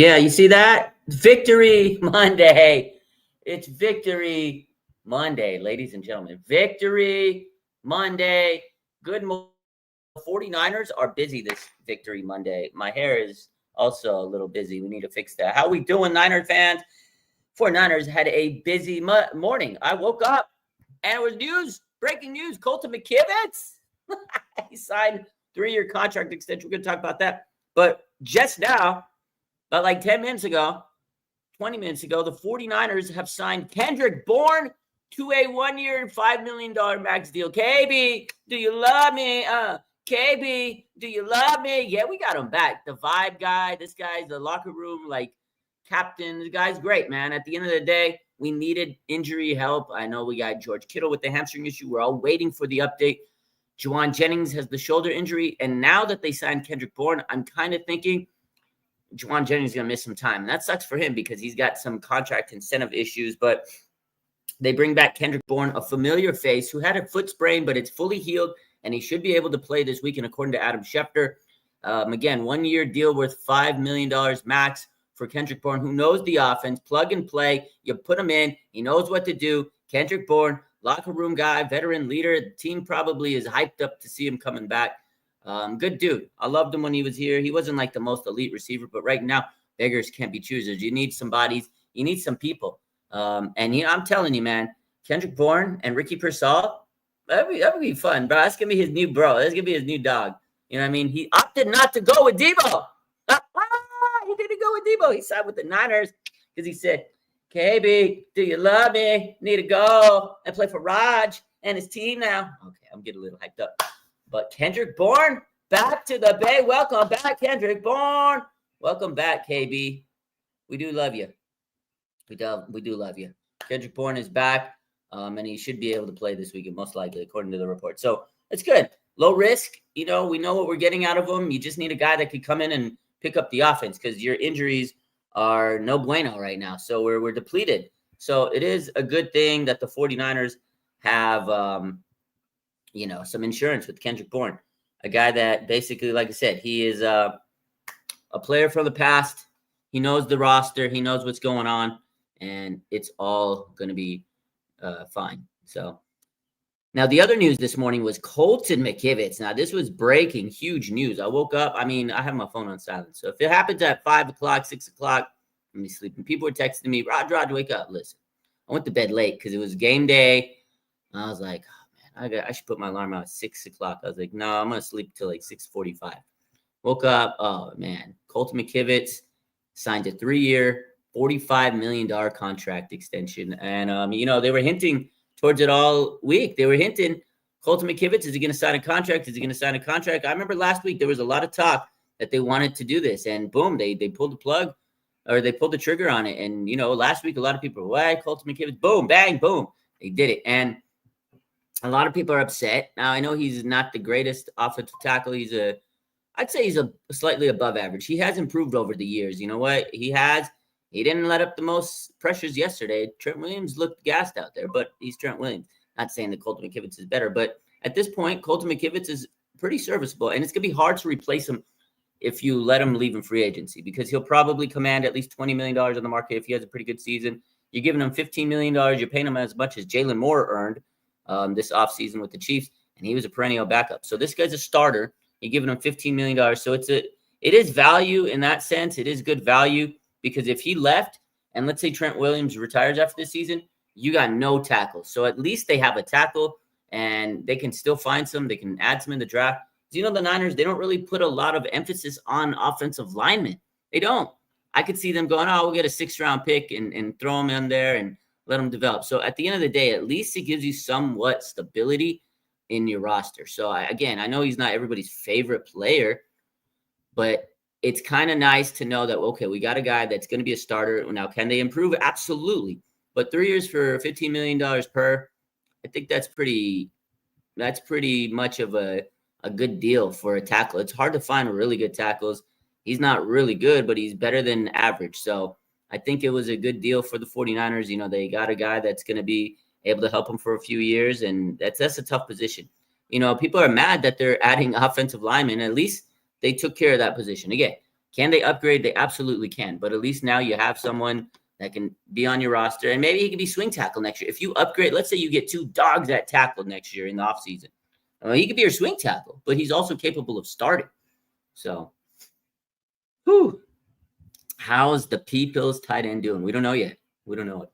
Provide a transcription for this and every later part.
Yeah, you see that? Victory Monday. It's Victory Monday, ladies and gentlemen. Victory Monday. Good morning. 49ers are busy this Victory Monday. My hair is also a little busy. We need to fix that. How we doing, Niner fans? 49ers had a busy morning. I woke up and it was breaking news. Colton Mckivitz, he signed 3-year contract extension. We're going to talk about that. But just now, about like 10 minutes ago, 20 minutes ago, the 49ers have signed Kendrick Bourne to a 1-year, $5 million max deal. KB, do you love me? KB, do you love me? Yeah, we got him back. The vibe guy. This guy's the locker room, like, captain. The guy's great, man. At the end of the day, we needed injury help. I know we got George Kittle with the hamstring issue. We're all waiting for the update. Juwan Jennings has the shoulder injury. And now that they signed Kendrick Bourne, I'm kind of thinking Juwan Jennings is going to miss some time. And that sucks for him because he's got some contract incentive issues. But they bring back Kendrick Bourne, a familiar face who had a foot sprain, but it's fully healed. And he should be able to play this weekend, according to Adam Schefter. Again, 1-year deal worth $5 million max for Kendrick Bourne, who knows the offense, plug and play. You put him in. He knows what to do. Kendrick Bourne, locker room guy, veteran leader. The team probably is hyped up to see him coming back. Good dude. I loved him when he was here. He wasn't like the most elite receiver, but right now, beggars can't be choosers. You need some bodies. You need some people. And I'm telling you, man, Kendrick Bourne and Ricky Pearsall, that would be fun, bro. That's going to be his new bro. That's going to be his new dog. You know what I mean? He opted not to go with Debo. He didn't go with Debo. He signed with the Niners because he said, KB, do you love me? Need to go and play for Raj and his team now. Okay, I'm getting a little hyped up. But Kendrick Bourne, back to the Bay. Welcome back, Kendrick Bourne. Welcome back, KB. We do love you. We do love you. Kendrick Bourne is back, and he should be able to play this weekend, most likely, according to the report. So it's good. Low risk. You know, we know what we're getting out of him. You just need a guy that could come in and pick up the offense because your injuries are no bueno right now. So we're depleted. So it is a good thing that the 49ers have, some insurance with Kendrick Bourne, a guy that basically, like I said, he is a player from the past. He knows the roster. He knows what's going on, and it's all going to be fine. So now the other news this morning was Colton Mckivitz. Now this was breaking, huge news. I woke up. I have my phone on silent. So if it happens at 5 o'clock, 6 o'clock, I'm sleeping. People were texting me, Rod, wake up. Listen, I went to bed late because it was game day. I was like, oh, man, I should put my alarm out at 6 o'clock. I was like, no, I'm going to sleep till like 6:45. Woke up. Oh, man. Colton Mckivitz signed a 3-year, $45 million contract extension. And, they were hinting towards it all week. They were hinting, Colton Mckivitz, is he going to sign a contract? Is he going to sign a contract? I remember last week there was a lot of talk that they wanted to do this. And boom, they pulled the plug, or they pulled the trigger on it. And, last week a lot of people were, why Colton Mckivitz? Boom, bang, boom. They did it. And a lot of people are upset. Now, I know he's not the greatest offensive tackle. I'd say he's a slightly above average. He has improved over the years. You know what? He didn't let up the most pressures yesterday. Trent Williams looked gassed out there, but he's Trent Williams. Not saying that Colton Mckivitz is better, but at this point, Colton Mckivitz is pretty serviceable, and it's going to be hard to replace him if you let him leave in free agency because he'll probably command at least $20 million on the market if he has a pretty good season. You're giving him $15 million. You're paying him as much as Jalen Moore earned this offseason with the Chiefs, and he was a perennial backup. So this guy's a starter. You're giving him $15 million. So it is value in that sense. It is good value. Because if he left, and let's say Trent Williams retires after this season, you got no tackle. So at least they have a tackle, and they can still find some. They can add some in the draft. The Niners, they don't really put a lot of emphasis on offensive linemen. They don't. I could see them going, we'll get a 6th-round pick and throw them in there and let them develop. So at the end of the day, at least it gives you somewhat stability in your roster. So, I know he's not everybody's favorite player, but it's kind of nice to know that, okay, we got a guy that's going to be a starter. Now, can they improve? Absolutely. But 3 years for $15 million per, I think that's pretty much of a good deal for a tackle. It's hard to find really good tackles. He's not really good, but he's better than average. So I think it was a good deal for the 49ers. They got a guy that's going to be able to help them for a few years, and that's a tough position. People are mad that they're adding offensive linemen. At least they took care of that position. Again, Can they upgrade? They absolutely can. But at least now you have someone that can be on your roster, and maybe he can be swing tackle next year. If you upgrade, let's say you get 2 dogs at tackle next year in the offseason. He could be your swing tackle, but he's also capable of starting. So, whew. How's the P-Pills tight end doing? We don't know yet. We don't know it.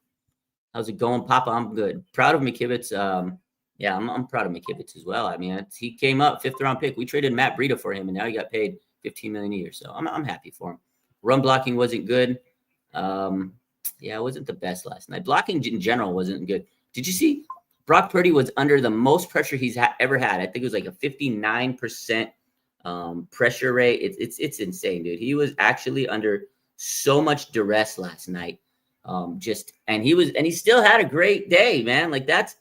How's it going, Papa? I'm good. Proud of Mckivitz. Yeah, I'm proud of Mckivitz as well. I mean, he came up 5th-round pick. We traded Matt Breida for him, and now he got paid $15 million a year. So I'm happy for him. Run blocking wasn't good. Yeah, it wasn't the best last night. Blocking in general wasn't good. Did you see Brock Purdy was under the most pressure he's ever had? I think it was like a 59% pressure rate. It's insane, dude. He was actually under so much duress last night. And he still had a great day, man. Like that's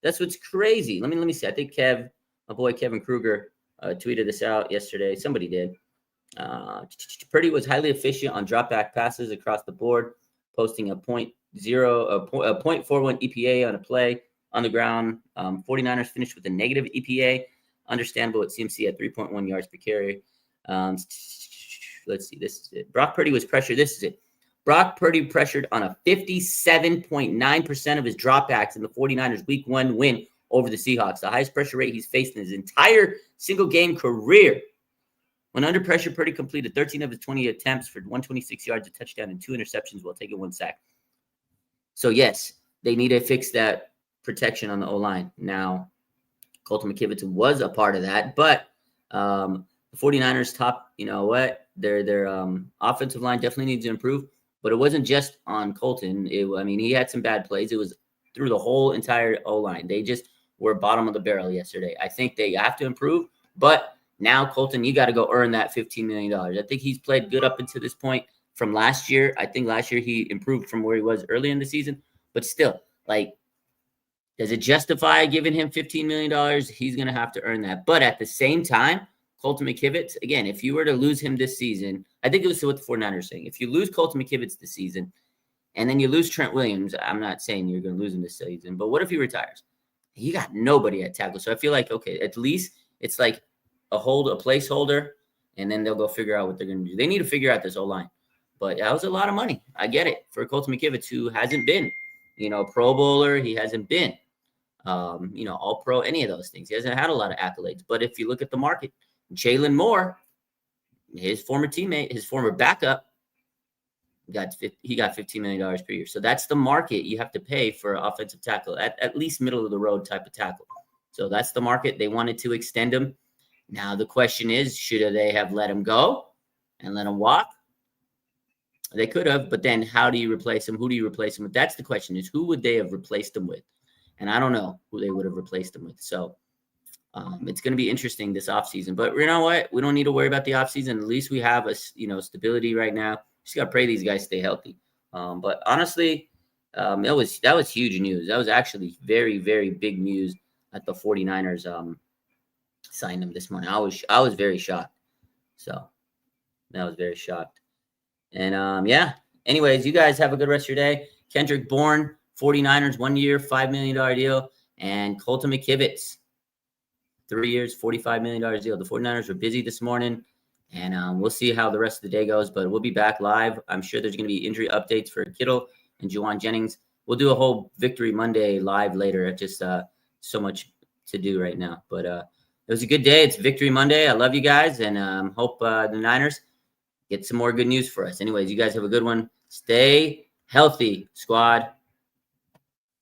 what's crazy. Let me see. I think my boy Kevin Kruger tweeted this out yesterday. Somebody did. Purdy was highly efficient on drop back passes across the board, posting a 0.41 EPA on a play on the ground. 49ers finished with a negative EPA. Understandable at CMC at 3.1 yards per carry. Let's see. This is it. Brock Purdy was pressured. This is it. Brock Purdy pressured on a 57.9% of his dropbacks in the 49ers Week 1 win over the Seahawks, the highest pressure rate he's faced in his entire single-game career. When under pressure, Purdy completed 13 of his 20 attempts for 126 yards, a touchdown, and 2 interceptions while taking 1 sack. So, yes, they need to fix that protection on the O-line. Now, Colton Mckivitz was a part of that, but the 49ers top, you know what, their offensive line definitely needs to improve. But it wasn't just on Colton. He had some bad plays. It was through the whole entire O-line. They just were bottom of the barrel yesterday. I think they have to improve. But now, Colton, you got to go earn that $15 million. I think he's played good up until this point from last year. I think last year he improved from where he was early in the season. But still, does it justify giving him $15 million? He's going to have to earn that. But at the same time, Colton Mckivitz, again, if you were to lose him this season, I think it was what the 49ers are saying. If you lose Colton Mckivitz this season and then you lose Trent Williams, I'm not saying you're going to lose him this season, but what if he retires? You got nobody at tackle. So I feel like, okay, at least it's like a placeholder, and then they'll go figure out what they're going to do. They need to figure out this O-line. But that was a lot of money. I get it. For Colton Mckivitz, who hasn't been, Pro Bowler, he hasn't been, All-Pro, any of those things. He hasn't had a lot of accolades. But if you look at the market, Jalen Moore, his former teammate, his former backup, he got $15 million per year. So that's the market you have to pay for offensive tackle, at least middle of the road type of tackle. So that's the market. They wanted to extend him. Now the question is, should they have let him go and let him walk? They could have, but then how do you replace him? Who do you replace him with? That's the question, is who would they have replaced him with? And I don't know who they would have replaced him with. So it's going to be interesting this offseason. But you know what? We don't need to worry about the offseason. At least we have stability right now. Just got to pray these guys stay healthy. But honestly, that was huge news. That was actually very, very big news that the 49ers signed him this morning. I was very shocked. So I was very shocked. And yeah. Anyways, you guys have a good rest of your day. Kendrick Bourne, 49ers, 1 year, $5 million deal, and Colton Mckivitz, 3 years, $45 million deal. The 49ers were busy this morning, and we'll see how the rest of the day goes, but we'll be back live. I'm sure there's going to be injury updates for Kittle and Juwan Jennings. We'll do a whole Victory Monday live later. Just so much to do right now, but it was a good day. It's Victory Monday. I love you guys, and hope the Niners get some more good news for us. Anyways, you guys have a good one. Stay healthy, squad.